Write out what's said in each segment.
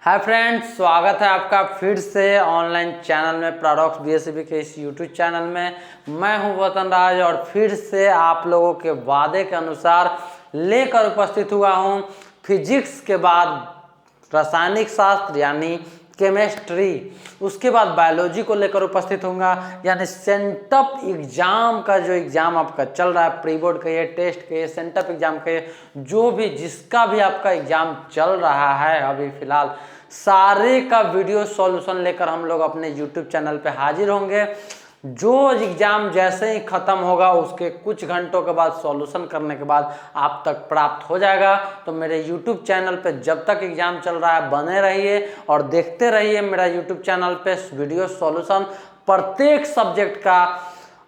Hi friends, स्वागत है आपका फिर से ऑनलाइन चैनल में पैराडॉक्स बीएससीबी के इस यूट्यूब चैनल में। मैं हूं वतन राज और फिर से आप लोगों के वादे के अनुसार लेकर उपस्थित हुआ हूं फिजिक्स के बाद रासायनिक शास्त्र यानी केमिस्ट्री, उसके बाद बायोलॉजी को लेकर उपस्थित होऊंगा। यानी सेंटअप एग्जाम का जो एग्जाम आपका चल रहा है, प्री बोर्ड कहिए, टेस्ट कहिए, सेंटअप एग्जाम कहिए, जो भी जिसका भी आपका एग्जाम चल रहा है अभी फिलहाल, सारे का वीडियो सॉल्यूशन लेकर हम लोग अपने यूट्यूब चैनल पे हाजिर होंगे। जो एग्जाम जैसे ही खत्म होगा उसके कुछ घंटों के बाद सॉल्यूशन करने के बाद आप तक प्राप्त हो जाएगा। तो मेरे यूट्यूब चैनल पे जब तक एग्जाम चल रहा है बने रहिए और देखते रहिए मेरा यूट्यूब चैनल पे वीडियो सॉल्यूशन। प्रत्येक सब्जेक्ट का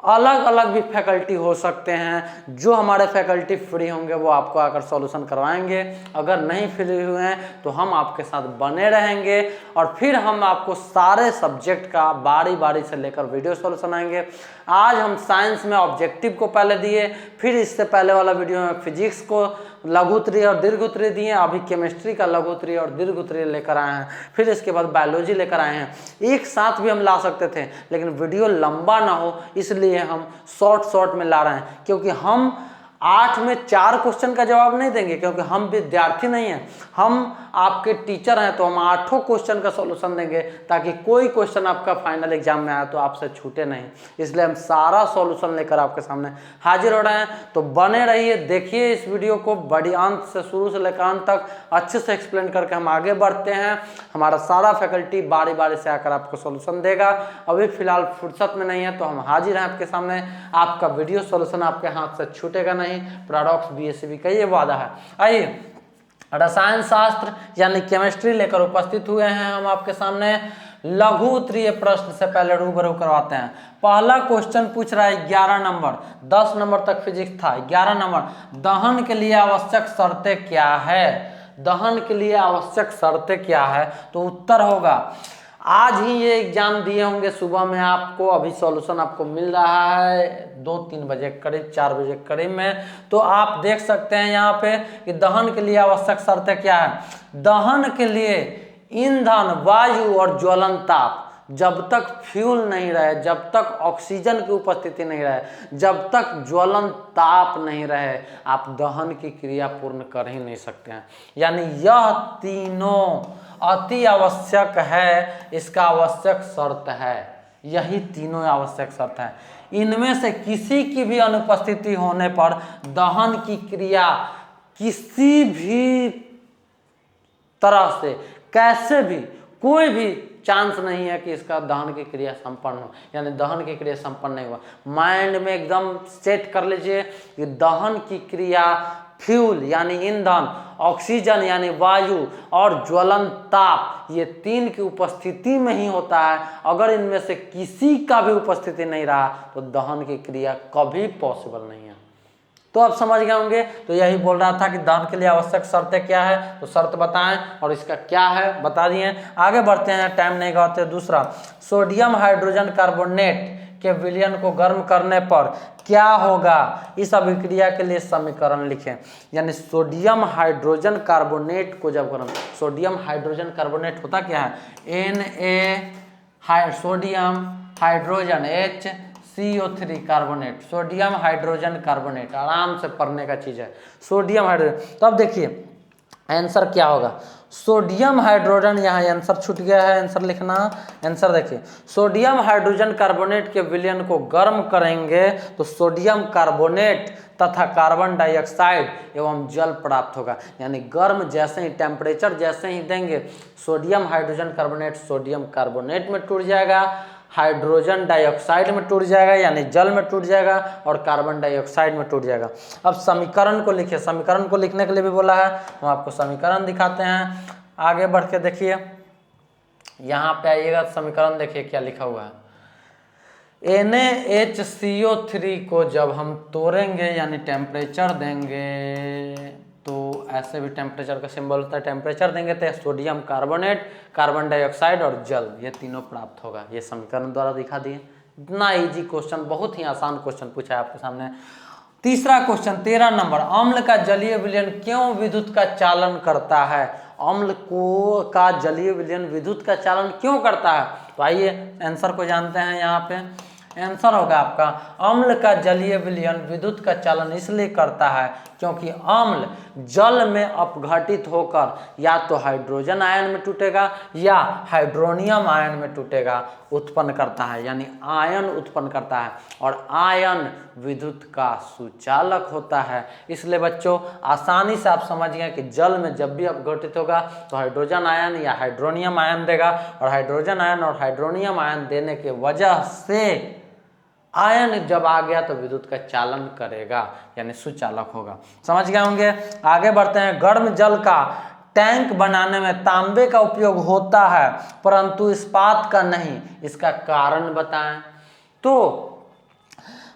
अलग अलग भी फैकल्टी हो सकते हैं, जो हमारे फैकल्टी फ्री होंगे वो आपको आकर सॉल्यूशन करवाएंगे। अगर नहीं फ्री हुए हैं तो हम आपके साथ बने रहेंगे और फिर हम आपको सारे सब्जेक्ट का बारी बारी से लेकर वीडियो सॉल्यूशन आएंगे। आज हम साइंस में ऑब्जेक्टिव को पहले दिए, फिर इससे पहले वाला वीडियो में फिजिक्स को लघु उत्तरीय और दीर्घ उत्तरीय दिए, अभी केमिस्ट्री का लघु उत्तरीय और दीर्घ उत्तरीय लेकर आए हैं, फिर इसके बाद बायोलॉजी लेकर आए हैं। एक साथ भी हम ला सकते थे लेकिन वीडियो लंबा ना हो इसलिए हम शॉर्ट में ला रहे हैं, क्योंकि हम 8 में 4 क्वेश्चन का जवाब नहीं देंगे, क्योंकि हम विद्यार्थी नहीं हैं, हम आपके टीचर हैं। तो हम 8 क्वेश्चन का सॉल्यूशन देंगे ताकि कोई क्वेश्चन आपका फाइनल एग्जाम में आए तो आपसे छूटे नहीं। इसलिए हम सारा सॉल्यूशन लेकर आपके सामने हाजिर हो रहे हैं। तो बने रहिए, देखिए इस वीडियो को बड़ी अंत से, शुरू से लेकर अंत तक अच्छे से एक्सप्लेन करके हम आगे बढ़ते हैं। हमारा सारा फैकल्टी बारी बारी से आकर आपको सॉल्यूशन देगा। अभी फिलहाल फुर्सत में नहीं है तो हम हाजिर हैं आपके सामने। आपका वीडियो सॉल्यूशन आपके हाथ से छूटेगा नहीं, पैराडॉक्स बीएससीबी का ये वादा है। आइए, रसायन शास्त्र यानी केमिस्ट्री लेकर उपस्थित हुए हैं हम आपके सामने। लघु उत्तरीय प्रश्न से पहले रूबरू करवाते हैं। पहला क्वेश्चन पूछ रहा है 11 नंबर, 10 नंबर तक फिजिक्स था। 11 नंबर, दहन के लिए आवश्यक शर्तें क्या है? दहन के लिए आवश्यक शर्तें क्या है? तो उत्तर होगा, आज ही ये एग्जाम दिए होंगे सुबह में आपको, अभी सॉल्यूशन आपको मिल रहा है 2-3 बजे करीब, 4 बजे करीब में। तो आप देख सकते हैं यहाँ पे कि दहन के लिए आवश्यक शर्तें क्या है। दहन के लिए ईंधन, वायु और ज्वलन ताप, जब तक फ्यूल नहीं रहे, जब तक ऑक्सीजन की उपस्थिति नहीं रहे, जब तक ज्वलन ताप नहीं रहे, आप दहन की क्रिया पूर्ण कर ही नहीं सकते हैं। यानी यह तीनों अति आवश्यक है, इसका आवश्यक शर्त है। यही तीनों आवश्यक शर्त है। इनमें से किसी की भी अनुपस्थिति होने पर दहन की क्रिया किसी भी तरह से, कैसे भी, कोई भी चांस नहीं है कि इसका दहन की क्रिया संपन्न हो। यानी दहन की क्रिया संपन्न नहीं हुआ। माइंड में एकदम सेट कर लीजिए कि दहन की क्रिया फ्यूल यानी ईंधन, ऑक्सीजन यानी वायु और ज्वलन ताप, ये 3 की उपस्थिति में ही होता है। अगर इनमें से किसी का भी उपस्थिति नहीं रहा तो दहन की क्रिया कभी पॉसिबल नहीं है। तो आप समझ गए होंगे। तो यही बोल रहा था कि दहन के लिए आवश्यक शर्तें क्या है, तो शर्त बताएं और इसका क्या है बता दिए। आगे बढ़ते हैं, टाइम नहीं गवाते। दूसरा, सोडियम हाइड्रोजन कार्बोनेट के विलयन को गर्म करने पर क्या होगा? इस अभिक्रिया के लिए समीकरण लिखें। यानी सोडियम हाइड्रोजन कार्बोनेट को जब गर्म, सोडियम हाइड्रोजन कार्बोनेट होता क्या है? Sodium hydrogen HCO3 carbonate, sodium hydrogen carbonate, आराम से पढ़ने का चीज है, सोडियम हाइड्रोजन। तो अब देखिए आंसर क्या होगा। सोडियम हाइड्रोजन, यहाँ आंसर छूट गया है, आंसर लिखना। आंसर देखिए, सोडियम हाइड्रोजन कार्बोनेट के विलयन को गर्म करेंगे तो सोडियम कार्बोनेट तथा कार्बन डाइऑक्साइड एवं जल प्राप्त होगा। यानी गर्म जैसे ही, टेम्परेचर जैसे ही देंगे, sodium hydrogen carbonate sodium carbonate में टूट जाएगा, हाइड्रोजन डाइऑक्साइड में टूट जाएगा यानी जल में टूट जाएगा, और कार्बन डाइऑक्साइड में टूट जाएगा। अब समीकरण को लिखिए। समीकरण को लिखने के लिए भी बोला है, हम आपको समीकरण दिखाते हैं। आगे बढ़ के देखिए, यहाँ पे आइएगा, समीकरण देखिए क्या लिखा हुआ है। NaHCO3 को जब हम तोड़ेंगे यानी टेम्परेचर देंगे, तो ऐसे भी टेम्परेचर का सिंबल होता है, टेम्परेचर देंगे तो सोडियम कार्बोनेट, कार्बन डाइऑक्साइड और जल, ये तीनों प्राप्त होगा। ये समीकरण द्वारा दिखा दिए। इतना इजी क्वेश्चन, बहुत ही आसान क्वेश्चन पूछा है आपके सामने। तीसरा क्वेश्चन 13 नंबर, अम्ल का जलीय विलयन क्यों विद्युत का चालन करता है? अम्ल को का जलीय विलयन विद्युत का चालन क्यों करता है? तो आइए आंसर को जानते हैं। यहाँ पे आंसर होगा आपका अम्ल का जलीय विलयन विद्युत का चालन इसलिए करता है क्योंकि अम्ल जल में अपघटित होकर या तो हाइड्रोजन आयन में टूटेगा या हाइड्रोनियम आयन में टूटेगा, उत्पन्न करता है, यानी आयन उत्पन्न करता है, और आयन विद्युत का सुचालक होता है। इसलिए बच्चों आसानी से आप समझ गए कि जल में जब भी अपघटित होगा तो हाइड्रोजन आयन या हाइड्रोनियम आयन देगा, और हाइड्रोजन आयन और हाइड्रोनियम आयन देने के वजह से आयन जब आ गया तो विद्युत का चालन करेगा, यानी सुचालक होगा। समझ गए होंगे। आगे बढ़ते हैं। गर्म जल का टैंक बनाने में तांबे का उपयोग होता है परंतु इस्पात का नहीं, इसका कारण बताएं। तो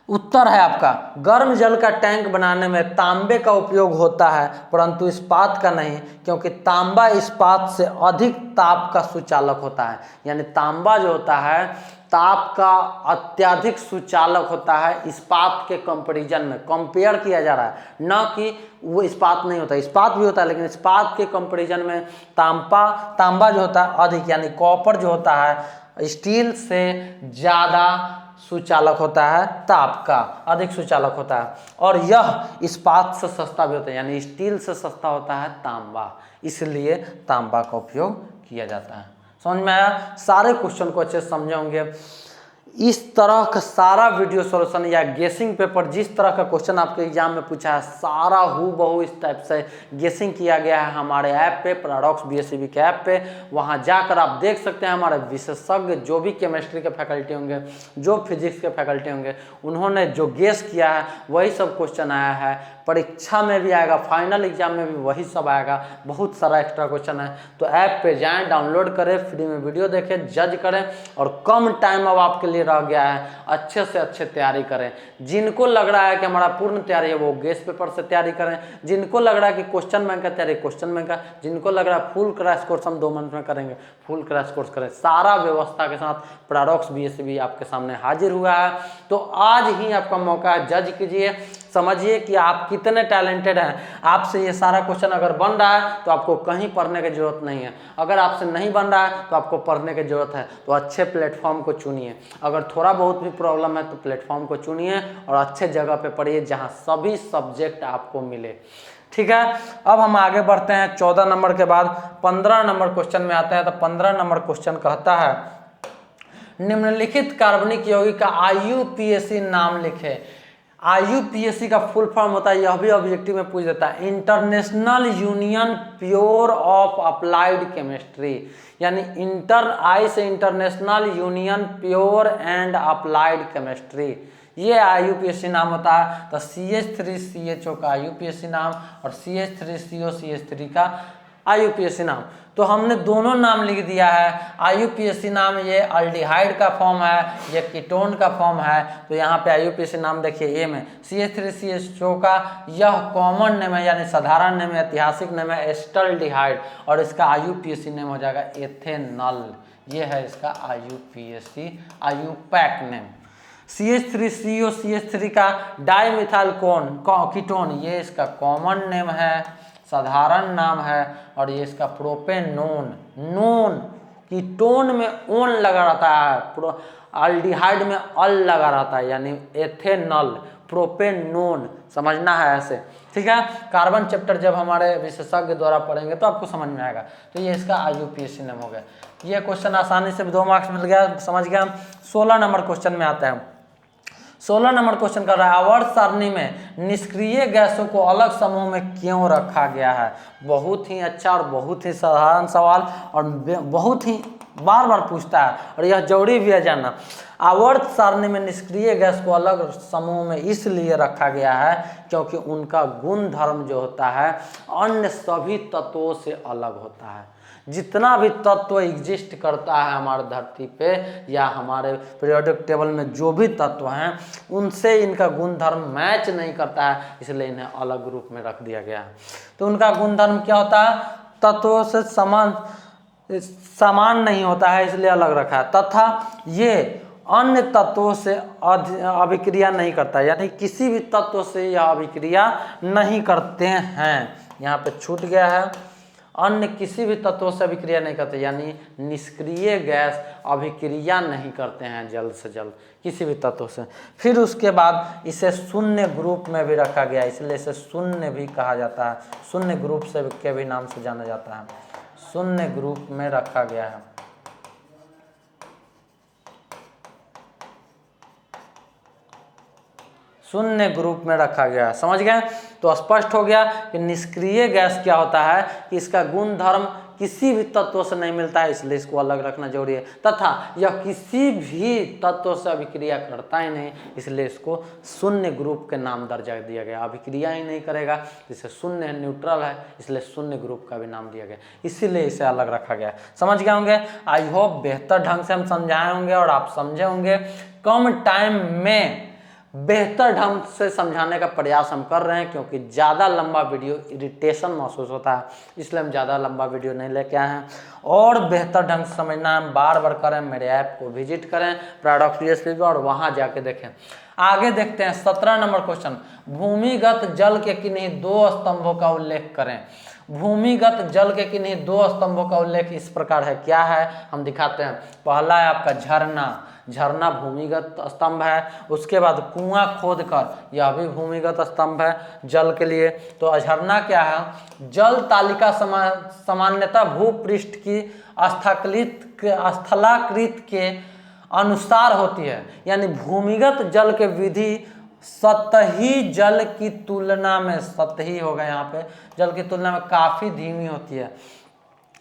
उत्तर है आपका गर्म जल का टैंक बनाने में तांबे का उपयोग होता है परंतु इस्पात का नहीं, क्योंकि तांबा इस्पात से अधिक ताप का सुचालक होता है। यानी तांबा जो होता है ताप का अत्यधिक सुचालक होता है इस्पात के कंपैरिजन में, कंपेयर किया जा रहा है, न कि वो इस्पात नहीं होता, इस्पात भी होता है लेकिन इस्पात के कंपैरिजन में तांबा जो होता है अधिक, यानी कॉपर जो होता है स्टील से ज़्यादा सुचालक होता है, ताप का अधिक सुचालक होता है, और यह इस्पात से सस्ता भी होता है, यानी स्टील से सस्ता होता है तांबा, इसलिए तांबा का उपयोग किया जाता है। समझ में आया? सारे क्वेश्चन को अच्छे से समझे होंगे। इस तरह का सारा वीडियो सॉल्यूशन या गेसिंग पेपर जिस तरह का क्वेश्चन आपके एग्जाम में पूछा है सारा हूबहू इस टाइप से गेसिंग किया गया है हमारे ऐप पे, पैराडॉक्स बीएससीबी के ऐप पे। वहां जाकर आप देख सकते हैं हमारे विशेषज्ञ जो भी केमिस्ट्री के फैकल्टी होंगे, जो फिजिक्स के फैकल्टी होंगे, उन्होंने जो गेस किया है वही सब क्वेश्चन आया है। परीक्षा में भी आएगा, फाइनल एग्जाम में भी वही सब आएगा, बहुत सारा एक्स्ट्रा क्वेश्चन है। तो ऐप पे जाएं, डाउनलोड करें, फ्री में वीडियो देखें, जज करें, और कम टाइम अब आपके लिए रह गया है, अच्छे से अच्छे तैयारी करें। जिनको लग रहा है कि हमारा पूर्ण तैयारी है वो गेस पेपर से तैयारी करें, जिनको लग रहा है कि क्वेश्चन बैंक का तैयारी क्वेश्चन बैंक का, जिनको लग रहा है फुल क्रैश कोर्स हम 2 मंथ में करेंगे फुल क्रैश कोर्स करें। सारा व्यवस्था के साथ पैराडॉक्स बीएससीबी आपके सामने हाजिर हुआ है। तो आज ही आपका मौका है, जज कीजिए, समझिए कि आप कितने टैलेंटेड हैं। आपसे ये सारा क्वेश्चन अगर बन रहा है तो आपको कहीं पढ़ने की जरूरत नहीं है, अगर आपसे नहीं बन रहा है तो आपको पढ़ने की जरूरत है। तो अच्छे प्लेटफॉर्म को चुनिए, अगर थोड़ा बहुत भी प्रॉब्लम है तो प्लेटफॉर्म को चुनिए और अच्छे जगह पे पढ़िए जहां सभी सब्जेक्ट आपको मिले। ठीक है, अब हम आगे बढ़ते हैं। 14 नंबर के बाद 15 नंबर क्वेश्चन में आते हैं। तो 15 नंबर क्वेश्चन कहता है निम्नलिखित कार्बनिक यौगिक का IUPAC नाम लिखे। IUPAC का फुल फॉर्म होता है, यह भी ऑब्जेक्टिव में पूछ देता है, international union pure of applied chemistry, यानी आई से international union pure and applied chemistry, ये IUPAC नाम होता है। तो CH3CHO का IUPAC नाम और CH3COCH3 का IUPAC नाम। तो हमने दोनों नाम लिख दिया है। IUPAC नाम ये अल्डिहाइड का फॉर्म है, ये कीटोन का फॉर्म है। तो यहाँ पे IUPAC नाम देखिए ए में CH3CHO का यह कॉमन नेम है, यानी साधारण नेम है, ऐतिहासिक नेम है एस्टल्डिहाइड, और इसका IUPAC नेम हो जाएगा एथेनॉल। ये है इसका IUPAC IUPAC नेम। CH3COCH3 का डाइमिथाइल कीटोन, ये इसका कॉमन नेम है, साधारण नाम है, और ये इसका प्रोपेनोन, नोन कीटोन में ओन लगा रहता है, अल्डिहाइड में अल लगा रहता है, यानी एथेनॉल, प्रोपेनोन, समझना है ऐसे। ठीक है, कार्बन चैप्टर जब हमारे विशेषज्ञ द्वारा पढ़ेंगे तो आपको समझ में आएगा। तो ये इसका IUPAC नाम हो गया। ये क्वेश्चन आसानी से 2 मार्क्स मिल गया, समझ गया। 16 नंबर क्वेश्चन में आता है। 16 नंबर क्वेश्चन कर रहा है आवर्त सारणी में निष्क्रिय गैसों को अलग समूह में क्यों रखा गया है। बहुत ही अच्छा और बहुत ही साधारण सवाल, और बहुत ही बार बार पूछता है, और यह जरूरी भी है जानना। आवर्त सारणी में निष्क्रिय गैस को अलग समूह में इसलिए रखा गया है क्योंकि उनका गुण धर्म जो होता है अन्य सभी तत्वों से अलग होता है। जितना भी तत्व एग्जिस्ट करता है हमारे धरती पे या हमारे पीरियोडिक टेबल में जो भी तत्व हैं उनसे इनका गुणधर्म मैच नहीं करता है, इसलिए इन्हें अलग रूप में रख दिया गया है। तो उनका गुणधर्म क्या होता है, तत्वों से समान नहीं होता है, इसलिए अलग रखा है, तथा ये अन्य तत्वों से अभिक्रिया नहीं करता, यानी किसी भी तत्व से यह अभिक्रिया नहीं करते हैं। यहाँ पे छूट गया है, अन्य किसी भी तत्वों से अभिक्रिया नहीं करते, यानी निष्क्रिय गैस अभिक्रिया नहीं करते हैं जल्द से जल्द किसी भी तत्व से। फिर उसके बाद इसे शून्य ग्रुप में भी रखा गया, इसलिए इसे शून्य भी कहा जाता है, शून्य ग्रुप से के भी नाम से जाना जाता है, शून्य ग्रुप में रखा गया है। शून्य ग्रुप में रखा गया है, समझ गए। तो स्पष्ट हो गया कि निष्क्रिय गैस क्या होता है कि इसका गुण धर्म किसी भी तत्व से नहीं मिलता है, इसलिए इसको अलग रखना जरूरी है, तथा यह किसी भी तत्व से अभिक्रिया करता ही नहीं, इसलिए इसको शून्य ग्रुप के नाम दर्जा दिया गया। अभिक्रिया ही नहीं करेगा, इसे शून्य है, न्यूट्रल है, इसलिए शून्य ग्रुप का भी नाम दिया गया, इसीलिए इसे अलग रखा गया। समझ गए होंगे, आई होप बेहतर ढंग से हम समझाए होंगे और आप समझे होंगे। कम टाइम में बेहतर ढंग से समझाने का प्रयास हम कर रहे हैं, क्योंकि ज़्यादा लंबा वीडियो इरिटेशन महसूस होता है, इसलिए हम ज़्यादा लंबा वीडियो नहीं लेके आए हैं। और बेहतर ढंग से समझना हम बार बार करें, मेरे ऐप को विजिट करें पैराडॉक्स DSP और वहाँ जाके देखें। आगे देखते हैं 17 नंबर क्वेश्चन, भूमिगत जल के किन्हीं 2 स्तंभों का उल्लेख करें। भूमिगत जल के किन्हीं 2 स्तंभों का उल्लेख इस प्रकार है, क्या है हम दिखाते हैं। पहला है आपका झरना, झरना भूमिगत स्तंभ है। उसके बाद कुआं खोदकर, यह भी भूमिगत स्तंभ है जल के लिए। तो झरना क्या है, जल तालिका सामान्यतः भूपृष्ठ की स्थलाकृत के अनुसार होती है, यानी भूमिगत जल के विधि सतही जल की तुलना में, सतही होगा यहाँ पे, जल की तुलना में काफ़ी धीमी होती है।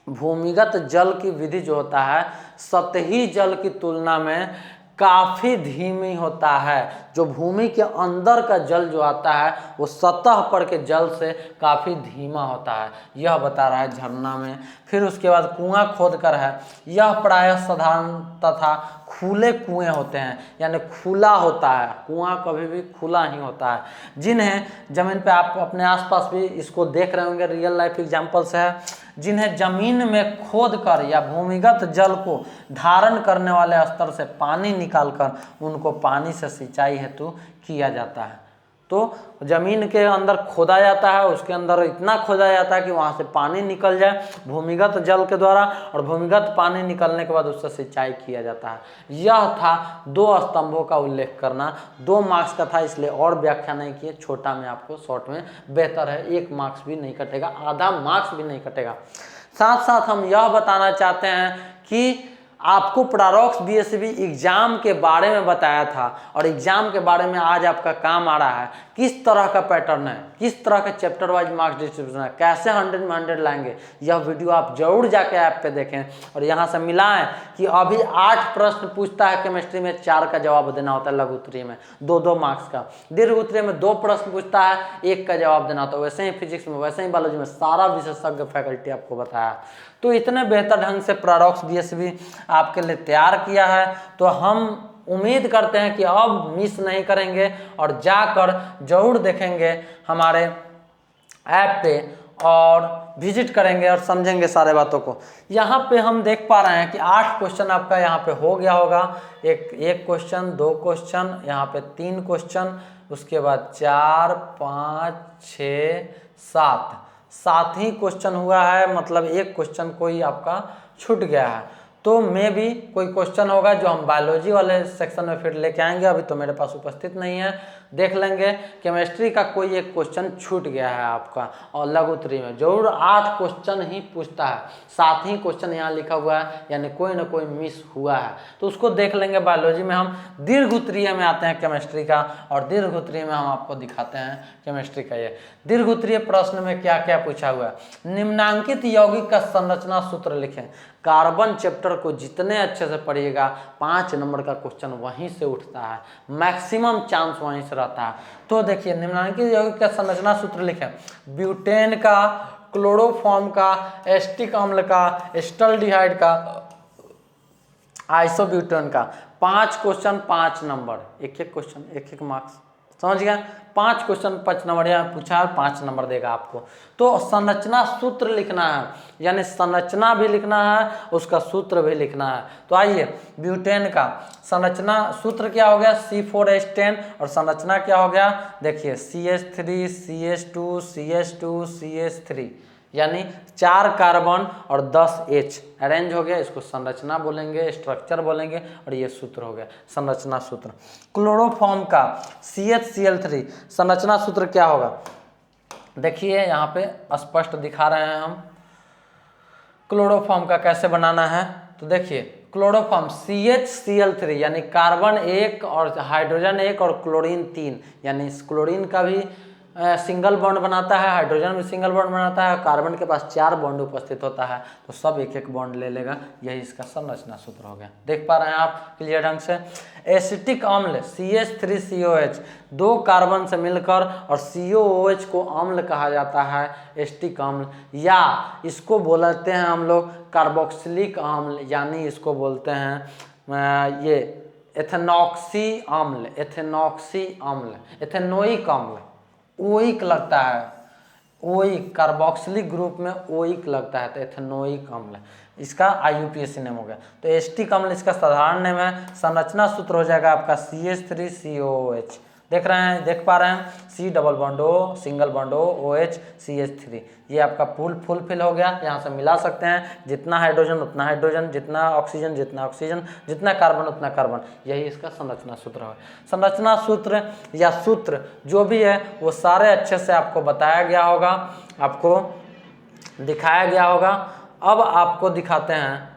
भूमिगत जल की विधि जो होता है सतही जल की तुलना में काफ़ी धीमी होता है। जो भूमि के अंदर का जल जो आता है वो सतह पर के जल से काफ़ी धीमा होता है, यह बता रहा है झरना में। फिर उसके बाद कुआं खोदकर है, यह प्रायः साधारण तथा खुले कुएं होते हैं, यानी खुला होता है, कुआं कभी भी खुला ही होता है। जिन्हें जमीन पे, आप अपने आसपास भी इसको देख रहे होंगे, रियल लाइफ एग्जाम्पल्स है, जिन्हें जमीन में खोदकर या भूमिगत जल को धारण करने वाले स्तर से पानी निकालकर उनको पानी से सिंचाई हेतु किया जाता है। तो जमीन के अंदर खोदा जाता है, उसके अंदर इतना खोदा जाता है कि वहाँ से पानी निकल जाए भूमिगत जल के द्वारा, और भूमिगत पानी निकलने के बाद उससे सिंचाई किया जाता है। यह था 2 स्तंभों का उल्लेख करना, 2 मार्क्स का था, इसलिए और व्याख्या नहीं किए, छोटा में आपको शॉर्ट में बेहतर है, 1 मार्क्स भी नहीं कटेगा, आधा मार्क्स भी नहीं कटेगा। साथ साथ हम यह बताना चाहते हैं कि आपको पैराडॉक्स DSP एग्जाम के बारे में बताया था, और एग्जाम के बारे में आज आपका काम आ रहा है, किस तरह का पैटर्न है, किस तरह का चैप्टर वाइज मार्क्स डिस्ट्रीब्यूशन है, कैसे 100 में 100 लाएंगे। यह वीडियो आप जरूर जाके ऐप पे देखें और यहाँ से मिलाएं कि अभी 8 प्रश्न पूछता है केमिस्ट्री में, 4 का जवाब देना होता है, लघु उत्तरीय में 2-2 मार्क्स का, दीर्घ उत्तरीय में 2 प्रश्न पूछता है, 1 का जवाब देना होता है। वैसे ही फिजिक्स में, वैसे ही बायोलॉजी में, सारा विशेषज्ञ फैकल्टी आपको बताया। तो इतने बेहतर ढंग से पैराडॉक्स DSP आपके लिए तैयार किया है, तो हम उम्मीद करते हैं कि अब मिस नहीं करेंगे और जाकर जरूर देखेंगे हमारे ऐप पे और विजिट करेंगे और समझेंगे सारे बातों को। यहाँ पे हम देख पा रहे हैं कि 8 क्वेश्चन आपका यहाँ पे हो गया होगा, एक क्वेश्चन, 2 क्वेश्चन, यहाँ पे 3 क्वेश्चन, उसके बाद 4, 5, 6, 7 ही क्वेश्चन हुआ है, मतलब 1 क्वेश्चन कोई आपका छूट गया है। तो मे भी कोई क्वेश्चन होगा जो हम बायोलॉजी वाले सेक्शन में फिर लेके आएंगे, अभी तो मेरे पास उपस्थित नहीं है, देख लेंगे। केमिस्ट्री का कोई 1 क्वेश्चन छूट गया है आपका, और लघु उत्तरीय में जरूर 8 क्वेश्चन ही पूछता है, 7 ही क्वेश्चन यहाँ लिखा हुआ है, यानी कोई ना कोई मिस हुआ है, तो उसको देख लेंगे। बायोलॉजी में हम दीर्घ उत्तरीय में आते हैं केमिस्ट्री का, और दीर्घ उत्तरीय में हम आपको दिखाते हैं केमिस्ट्री का। ये दीर्घ उत्तरीय प्रश्न में क्या क्या पूछा हुआ है। निम्नांकित यौगिक का संरचना सूत्र लिखें। कार्बन चैप्टर को जितने अच्छे से पढ़िएगा 5 नंबर का क्वेश्चन वहीं से उठता है, मैक्सिमम चांस वहीं से रहता है। तो देखिए, निम्नलिखित यौगिक का संरचना सूत्र लिखें। ब्यूटेन का, क्लोरोफॉर्म का, एस्टिक अम्ल का, एस्टल्डिहाइड का, आइसोब्यूटेन का। 5 क्वेश्चन 5 नंबर, एक क्वेश्चन 1 मार्क्स, समझ गया। 5 क्वेश्चन 5 नंबर यहाँ पूछा है, 5 नंबर देगा आपको। तो संरचना सूत्र लिखना है, यानी संरचना भी लिखना है, उसका सूत्र भी लिखना है। तो आइए, ब्यूटेन का संरचना सूत्र क्या हो गया, C4H10, और संरचना क्या हो गया, देखिए CH3 CH2 CH2 CH3, यानी 4 कार्बन और 10 H अरेंज हो गया, इसको संरचना बोलेंगे, स्ट्रक्चर बोलेंगे, और ये सूत्र हो गया संरचना सूत्र। क्लोरोफॉर्म का CH-Cl3 संरचना सूत्र क्या होगा, देखिए यहाँ पे स्पष्ट दिखा रहे हैं हम क्लोरोफॉर्म का कैसे बनाना है। तो देखिए क्लोरोफॉर्म CH-Cl3 यानी कार्बन 1 और हाइड्रोजन 1 और क्लोरीन 3, यानी क्लोरीन का भी सिंगल बॉन्ड बनाता है, हाइड्रोजन भी सिंगल बॉन्ड बनाता है, कार्बन के पास 4 बॉन्ड उपस्थित होता है, तो सब एक एक बॉन्ड ले लेगा, यही इसका संरचना सूत्र हो गया। देख पा रहे हैं आप क्लियर ढंग से। एसिटिक अम्ल CH3COH 2 कार्बन से मिलकर और COOH को अम्ल कहा जाता है, एसिटिक अम्ल, या इसको बोलते हैं हम लोग कार्बोक्सिलिक अम्ल, यानी इसको बोलते हैं ये एथेनॉक्सी अम्ल, एथेनोइक अम्ल, ओइक लगता है, ओइक कार्बोक्सिलिक ग्रुप में ओइक लगता है, तो एथेनोइक अम्ल इसका IUPAC नेम हो गया। तो एसिटिक अम्ल इसका साधारण नेम है, संरचना सूत्र हो जाएगा आपका CH3COOH। देख रहे हैं, देख पा रहे हैं, C double bond O single bond O OH CH3, ये आपका फुलफिल हो गया। यहाँ से मिला सकते हैं, जितना हाइड्रोजन उतना हाइड्रोजन, जितना ऑक्सीजन जितना कार्बन उतना कार्बन, यही इसका संरचना सूत्र है। संरचना सूत्र या सूत्र जो भी है वो सारे अच्छे से आपको बताया गया होगा, आपको दिखाया गया होगा। अब आपको दिखाते हैं,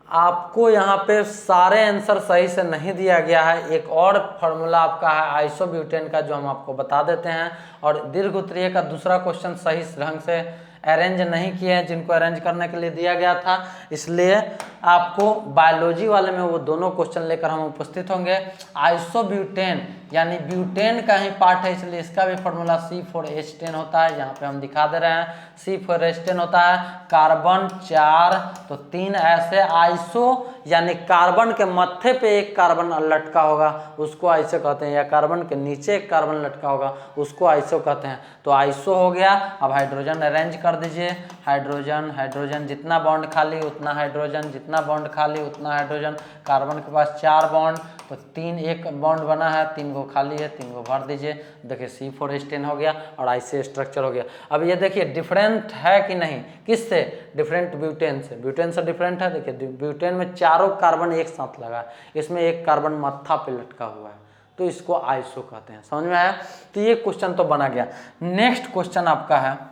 आपको यहाँ पे सारे आंसर सही से नहीं दिया गया है। एक और फॉर्मूला आपका है आइसोब्यूटेन का, जो हम आपको बता देते हैं, और दीर्घ उत्तरीय का दूसरा क्वेश्चन सही ढंग से अरेंज नहीं किए हैं, जिनको अरेंज करने के लिए दिया गया था, इसलिए आपको बायोलॉजी वाले में वो दोनों क्वेश्चन लेकर हम उपस्थित होंगे। आइसोब्यूटेन यानी ब्यूटेन का ही पार्ट है, इसलिए इसका भी फॉर्मूला C4H10 होता है। यहाँ पे हम दिखा दे रहे हैं, C4H10 होता है, कार्बन 4 तो 3 ऐसे, आइसो यानी कार्बन के मत्थे पे एक कार्बन लटका होगा उसको आइसो कहते हैं, या कार्बन के नीचे एक कार्बन लटका होगा उसको आइसो कहते हैं। तो आइसो हो गया। अब हाइड्रोजन अरेंज कर दीजिए, हाइड्रोजन जितना बॉन्ड खाली उतना हाइड्रोजन, जितना बॉन्ड खाली उतना हाइड्रोजन, कार्बन के पास 4 बॉन्ड तो 3 एक बॉन्ड बना है, 3 को खाली है, 3 को भर दीजिए, देखिए C4H10 हो गया और आइसे स्ट्रक्चर हो गया। अब ये देखिए डिफरेंट है कि नहीं, किससे डिफरेंट, ब्यूटेन से, ब्यूटेन से डिफरेंट है। देखिए ब्यूटेन में चारों कार्बन एक साथ लगा है, इसमें एक कार्बन मत्था पे लटका हुआ है, तो इसको आइसो कहते हैं। समझ में आया? तो ये क्वेश्चन तो बना गया। नेक्स्ट क्वेश्चन आपका है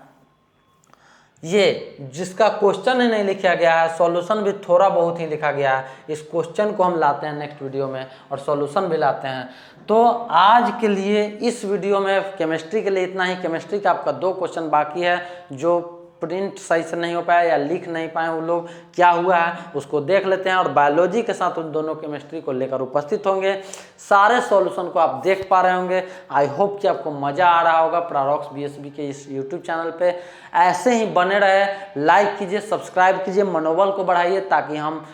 ये, जिसका क्वेश्चन ही नहीं लिखा गया है, सॉल्यूशन भी थोड़ा बहुत ही लिखा गया है। इस क्वेश्चन को हम लाते हैं नेक्स्ट वीडियो में और सॉल्यूशन भी लाते हैं। तो आज के लिए इस वीडियो में केमिस्ट्री के लिए इतना ही। केमिस्ट्री का आपका 2 क्वेश्चन बाकी है, जो प्रिंट सही से नहीं हो पाया या लिख नहीं पाए वो लोग, क्या हुआ है उसको देख लेते हैं, और बायोलॉजी के साथ उन दोनों केमिस्ट्री को लेकर उपस्थित होंगे। सारे सॉल्यूशन को आप देख पा रहे होंगे। आई होप कि आपको मज़ा आ रहा होगा प्रारोक्स BSB के इस यूट्यूब चैनल पे। ऐसे ही बने रहे, लाइक कीजिए, सब्सक्राइब कीजिए, मनोबल को बढ़ाइए, ताकि हम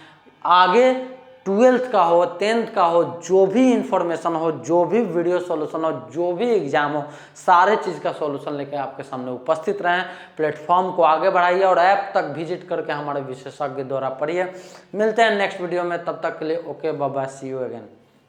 आगे 12th का हो, 10th का हो, जो भी इंफॉर्मेशन हो, जो भी वीडियो सॉल्यूशन हो, जो भी एग्जाम हो, सारे चीज़ का सॉल्यूशन लेकर आपके सामने उपस्थित रहें। प्लेटफॉर्म को आगे बढ़ाइए और ऐप तक विजिट करके हमारे विशेषज्ञ द्वारा पढ़िए। मिलते हैं नेक्स्ट वीडियो में, तब तक के लिए okay bye bye, see you again.